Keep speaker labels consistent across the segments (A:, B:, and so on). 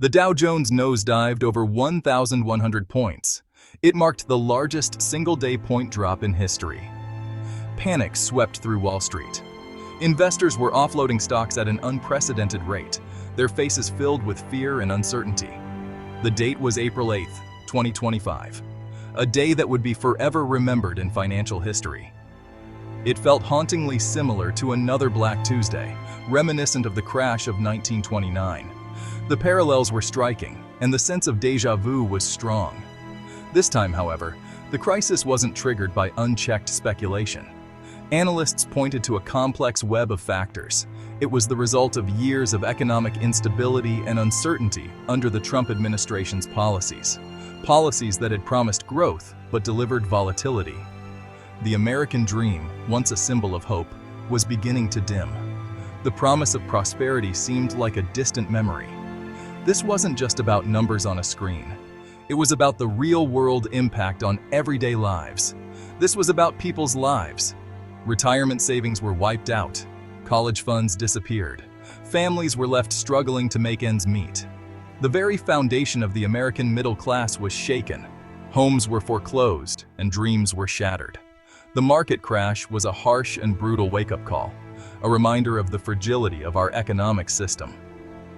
A: The Dow Jones nosedived over 1,100 points. It marked the largest single-day point drop in history. Panic swept through Wall Street. Investors were offloading stocks at an unprecedented rate, their faces filled with fear and uncertainty. The date was April 8, 2025, a day that would be forever remembered in financial history. It felt hauntingly similar to another Black Tuesday, reminiscent of the crash of 1929. The parallels were striking, and the sense of déjà vu was strong. This time, however, the crisis wasn't triggered by unchecked speculation. Analysts pointed to a complex web of factors. It was the result of years of economic instability and uncertainty under the Trump administration's policies. Policies that had promised growth but delivered volatility. The American dream, once a symbol of hope, was beginning to dim. The promise of prosperity seemed like a distant memory. This wasn't just about numbers on a screen. It was about the real-world impact on everyday lives. This was about people's lives. Retirement savings were wiped out. College funds disappeared. Families were left struggling to make ends meet. The very foundation of the American middle class was shaken. Homes were foreclosed, and dreams were shattered. The market crash was a harsh and brutal wake-up call, a reminder of the fragility of our economic system.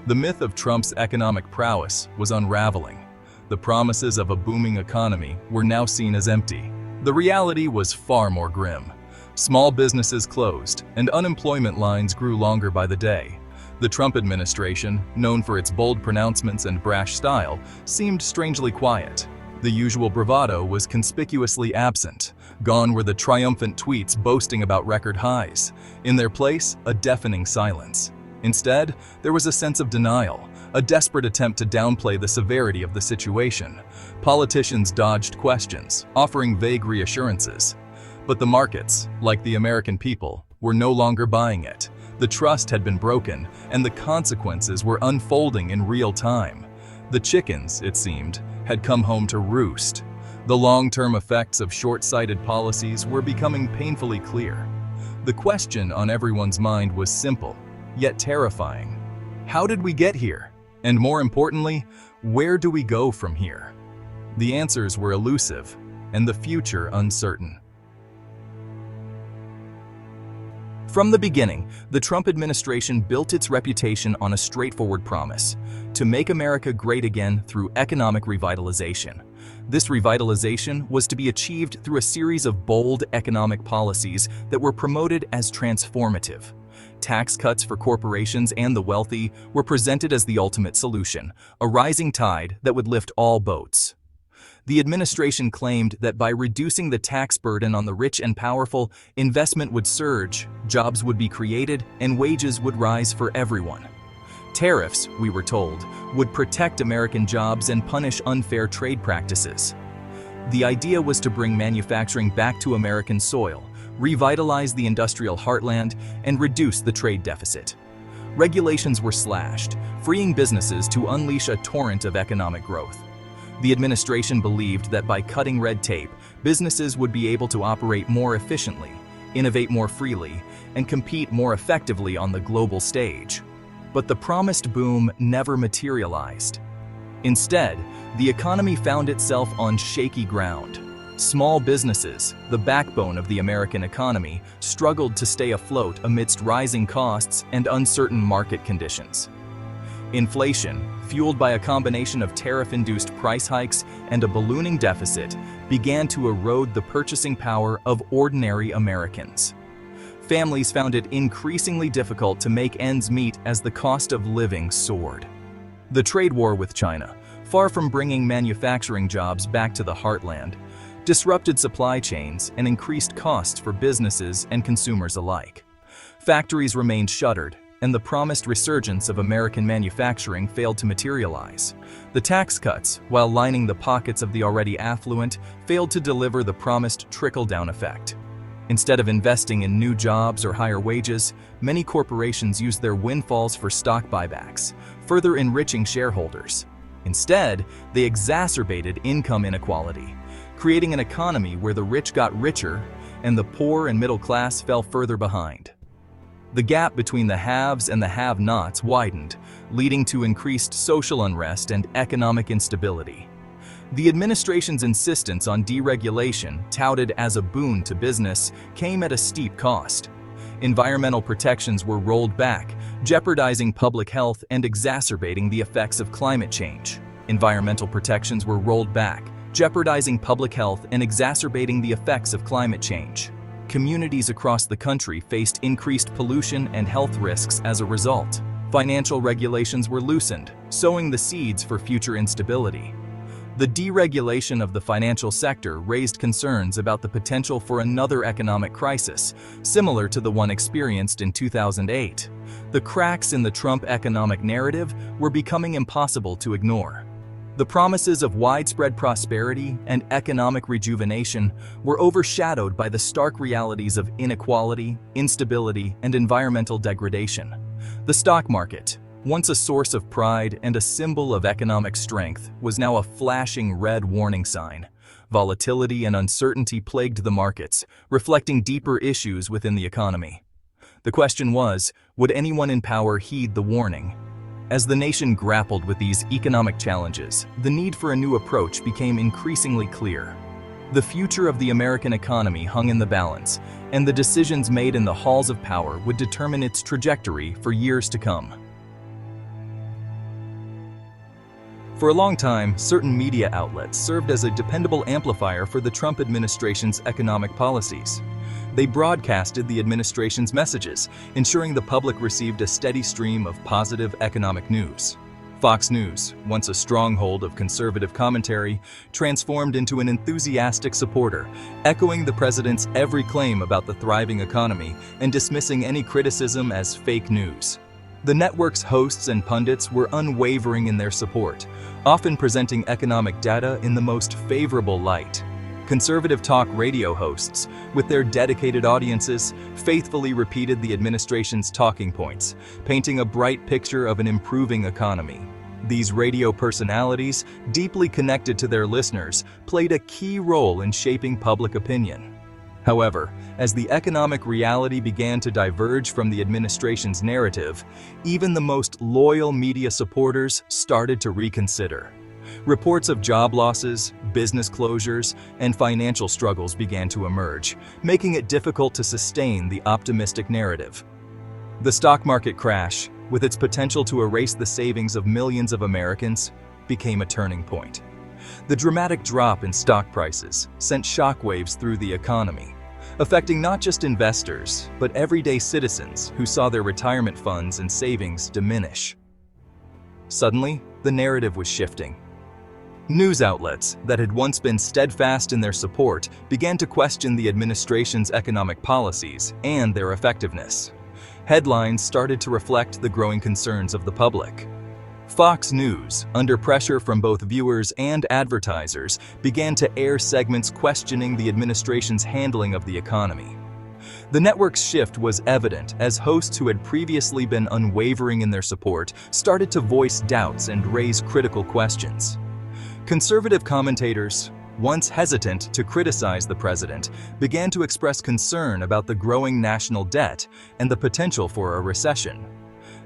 A: The myth of Trump's economic prowess was unraveling. The promises of a booming economy were now seen as empty. The reality was far more grim. Small businesses closed, and unemployment lines grew longer by the day. The Trump administration, known for its bold pronouncements and brash style, seemed strangely quiet. The usual bravado was conspicuously absent. Gone were the triumphant tweets boasting about record highs. In their place, a deafening silence. Instead, there was a sense of denial, a desperate attempt to downplay the severity of the situation. Politicians dodged questions, offering vague reassurances. But the markets, like the American people, were no longer buying it. The trust had been broken, and the consequences were unfolding in real time. The chickens, it seemed, had come home to roost. The long-term effects of short-sighted policies were becoming painfully clear. The question on everyone's mind was simple, yet terrifying. How did we get here? And more importantly, where do we go from here? The answers were elusive, and the future uncertain. From the beginning, the Trump administration built its reputation on a straightforward promise: to make America great again through economic revitalization. This revitalization was to be achieved through a series of bold economic policies that were promoted as transformative. Tax cuts for corporations and the wealthy were presented as the ultimate solution, a rising tide that would lift all boats. The administration claimed that by reducing the tax burden on the rich and powerful, investment would surge, jobs would be created, and wages would rise for everyone. Tariffs, we were told, would protect American jobs and punish unfair trade practices. The idea was to bring manufacturing back to American soil, revitalize the industrial heartland, and reduce the trade deficit. Regulations were slashed, freeing businesses to unleash a torrent of economic growth. The administration believed that by cutting red tape, businesses would be able to operate more efficiently, innovate more freely, and compete more effectively on the global stage. But the promised boom never materialized. Instead, the economy found itself on shaky ground. Small businesses, the backbone of the American economy, struggled to stay afloat amidst rising costs and uncertain market conditions. Inflation, fueled by a combination of tariff-induced price hikes and a ballooning deficit, began to erode the purchasing power of ordinary Americans. Families found it increasingly difficult to make ends meet as the cost of living soared. The trade war with China, far from bringing manufacturing jobs back to the heartland, disrupted supply chains and increased costs for businesses and consumers alike. Factories remained shuttered, and the promised resurgence of American manufacturing failed to materialize. The tax cuts, while lining the pockets of the already affluent, failed to deliver the promised trickle-down effect. Instead of investing in new jobs or higher wages, many corporations used their windfalls for stock buybacks, further enriching shareholders. Instead, they exacerbated income inequality, creating an economy where the rich got richer and the poor and middle class fell further behind. The gap between the haves and the have-nots widened, leading to increased social unrest and economic instability. The administration's insistence on deregulation, touted as a boon to business, came at a steep cost. Environmental protections were rolled back, jeopardizing public health and exacerbating the effects of climate change. Environmental protections were rolled back, jeopardizing public health and exacerbating the effects of climate change. Communities across the country faced increased pollution and health risks as a result. Financial regulations were loosened, sowing the seeds for future instability. The deregulation of the financial sector raised concerns about the potential for another economic crisis, similar to the one experienced in 2008. The cracks in the Trump economic narrative were becoming impossible to ignore. The promises of widespread prosperity and economic rejuvenation were overshadowed by the stark realities of inequality, instability, and environmental degradation. The stock market, once a source of pride and a symbol of economic strength, was now a flashing red warning sign. Volatility and uncertainty plagued the markets, reflecting deeper issues within the economy. The question was, would anyone in power heed the warning? As the nation grappled with these economic challenges, the need for a new approach became increasingly clear. The future of the American economy hung in the balance, and the decisions made in the halls of power would determine its trajectory for years to come. For a long time, certain media outlets served as a dependable amplifier for the Trump administration's economic policies. They broadcasted the administration's messages, ensuring the public received a steady stream of positive economic news. Fox News, once a stronghold of conservative commentary, transformed into an enthusiastic supporter, echoing the president's every claim about the thriving economy and dismissing any criticism as fake news. The network's hosts and pundits were unwavering in their support, often presenting economic data in the most favorable light. Conservative talk radio hosts, with their dedicated audiences, faithfully repeated the administration's talking points, painting a bright picture of an improving economy. These radio personalities, deeply connected to their listeners, played a key role in shaping public opinion. However, as the economic reality began to diverge from the administration's narrative, even the most loyal media supporters started to reconsider. Reports of job losses, business closures, and financial struggles began to emerge, making it difficult to sustain the optimistic narrative. The stock market crash, with its potential to erase the savings of millions of Americans, became a turning point. The dramatic drop in stock prices sent shockwaves through the economy, affecting not just investors, but everyday citizens who saw their retirement funds and savings diminish. Suddenly, the narrative was shifting. News outlets that had once been steadfast in their support began to question the administration's economic policies and their effectiveness. Headlines started to reflect the growing concerns of the public. Fox News, under pressure from both viewers and advertisers, began to air segments questioning the administration's handling of the economy. The network's shift was evident as hosts who had previously been unwavering in their support started to voice doubts and raise critical questions. Conservative commentators, once hesitant to criticize the president, began to express concern about the growing national debt and the potential for a recession.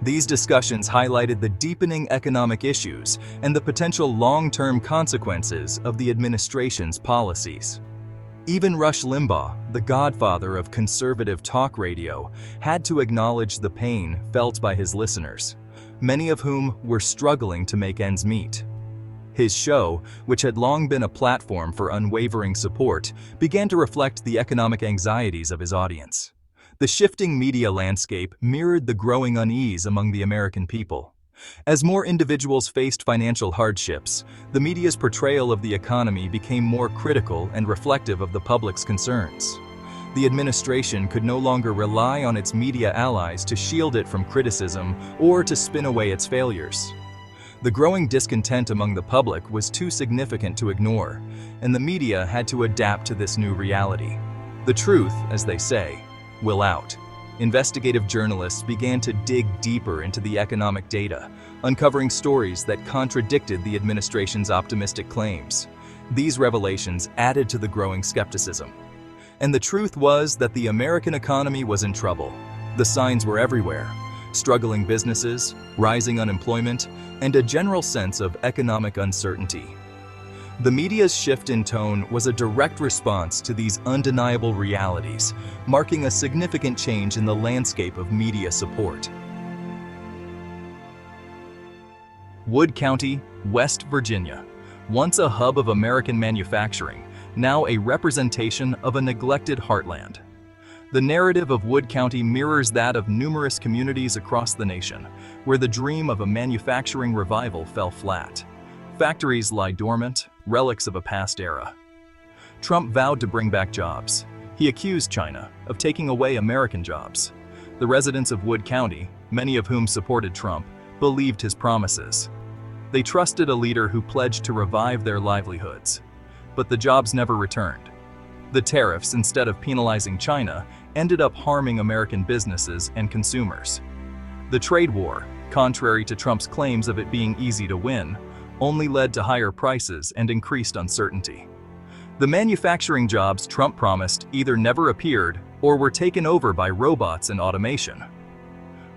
A: These discussions highlighted the deepening economic issues and the potential long-term consequences of the administration's policies. Even Rush Limbaugh, the godfather of conservative talk radio, had to acknowledge the pain felt by his listeners, many of whom were struggling to make ends meet. His show, which had long been a platform for unwavering support, began to reflect the economic anxieties of his audience. The shifting media landscape mirrored the growing unease among the American people. As more individuals faced financial hardships, the media's portrayal of the economy became more critical and reflective of the public's concerns. The administration could no longer rely on its media allies to shield it from criticism or to spin away its failures. The growing discontent among the public was too significant to ignore, and the media had to adapt to this new reality. The truth, as they say, will out. Investigative journalists began to dig deeper into the economic data, uncovering stories that contradicted the administration's optimistic claims. These revelations added to the growing skepticism. And the truth was that the American economy was in trouble. The signs were everywhere: struggling businesses, rising unemployment, and a general sense of economic uncertainty. The media's shift in tone was a direct response to these undeniable realities, marking a significant change in the landscape of media support. Wood County, West Virginia. Once a hub of American manufacturing, now a representation of a neglected heartland. The narrative of Wood County mirrors that of numerous communities across the nation, where the dream of a manufacturing revival fell flat. Factories lie dormant, relics of a past era. Trump vowed to bring back jobs. He accused China of taking away American jobs. The residents of Wood County, many of whom supported Trump, believed his promises. They trusted a leader who pledged to revive their livelihoods. But the jobs never returned. The tariffs, instead of penalizing China, ended up harming American businesses and consumers. The trade war, contrary to Trump's claims of it being easy to win, only led to higher prices and increased uncertainty. The manufacturing jobs Trump promised either never appeared or were taken over by robots and automation.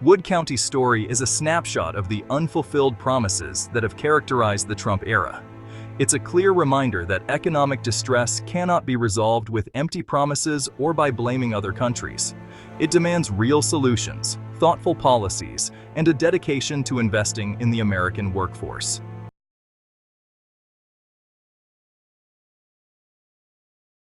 A: Wood County's story is a snapshot of the unfulfilled promises that have characterized the Trump era. It's a clear reminder that economic distress cannot be resolved with empty promises or by blaming other countries. It demands real solutions, thoughtful policies, and a dedication to investing in the American workforce.